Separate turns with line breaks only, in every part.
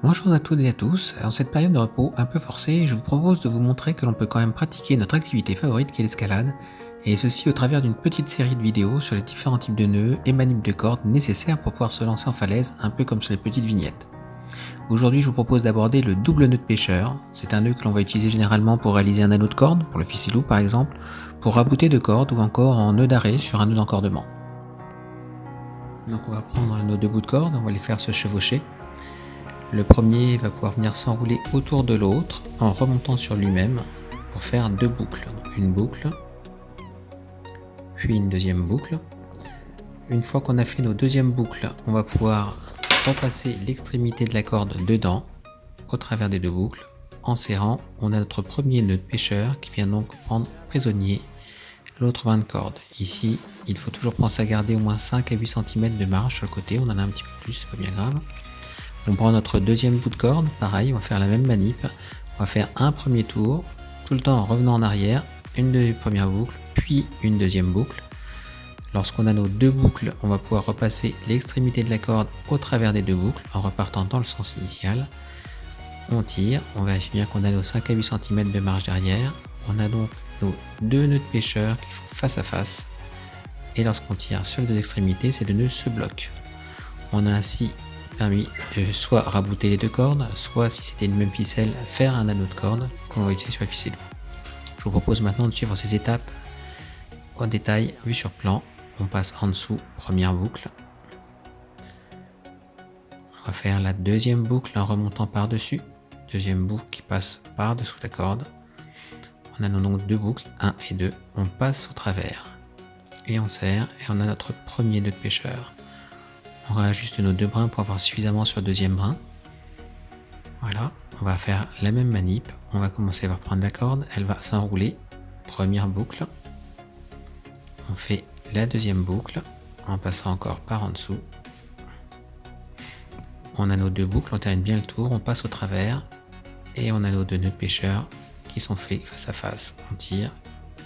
Bonjour à toutes et à tous. En cette période de repos un peu forcée, je vous propose de vous montrer que l'on peut quand même pratiquer notre activité favorite qui est l'escalade, et ceci au travers d'une petite série de vidéos sur les différents types de nœuds et manips de cordes nécessaires pour pouvoir se lancer en falaise, un peu comme sur les petites vignettes. Aujourd'hui, je vous propose d'aborder le double nœud de pêcheur. C'est un nœud que l'on va utiliser généralement pour réaliser un anneau de corde, pour le ficelou par exemple, pour rabouter de cordes ou encore en nœud d'arrêt sur un nœud d'encordement. Donc on va prendre nos deux bouts de corde, on va les faire se chevaucher. Le premier va pouvoir venir s'enrouler autour de l'autre en remontant sur lui-même pour faire deux boucles. Donc une boucle, puis une deuxième boucle. Une fois qu'on a fait nos deuxièmes boucles, on va pouvoir repasser l'extrémité de la corde dedans, au travers des deux boucles. En serrant, on a notre premier nœud de pêcheur qui vient donc prendre prisonnier l'autre brin de corde. Ici, il faut toujours penser à garder au moins 5 à 8 cm de marge sur le côté, on en a un petit peu plus, c'est pas bien grave. On prend notre deuxième bout de corde, pareil, on va faire la même manip. On va faire un premier tour, tout le temps en revenant en arrière, une première boucle, puis une deuxième boucle. Lorsqu'on a nos deux boucles, on va pouvoir repasser l'extrémité de la corde au travers des deux boucles, en repartant dans le sens initial. On tire, on vérifie bien qu'on a nos 5 à 8 cm de marge derrière. On a donc nos deux nœuds de pêcheur qui font face à face. Et lorsqu'on tire sur les deux extrémités, ces deux nœuds se bloquent. On a ainsi permis de soit rabouter les deux cordes, soit si c'était une même ficelle, faire un anneau de corde qu'on va utiliser sur la ficelle. Je vous propose maintenant de suivre ces étapes au détail, vu sur plan. On passe en dessous, première boucle. On va faire la deuxième boucle en remontant par-dessus. Deuxième boucle qui passe par-dessous la corde. On a donc deux boucles, 1 et 2. On passe au travers. Et on serre, et on a notre premier nœud de pêcheur. On réajuste nos deux brins pour avoir suffisamment sur le deuxième brin. Voilà, on va faire la même manip. On va commencer par prendre la corde, elle va s'enrouler. Première boucle. On fait la deuxième boucle en passant encore par en dessous. On a nos deux boucles, on termine bien le tour, on passe au travers. Et on a nos deux nœuds de pêcheur qui sont faits face à face. On tire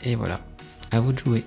et voilà, à vous de jouer.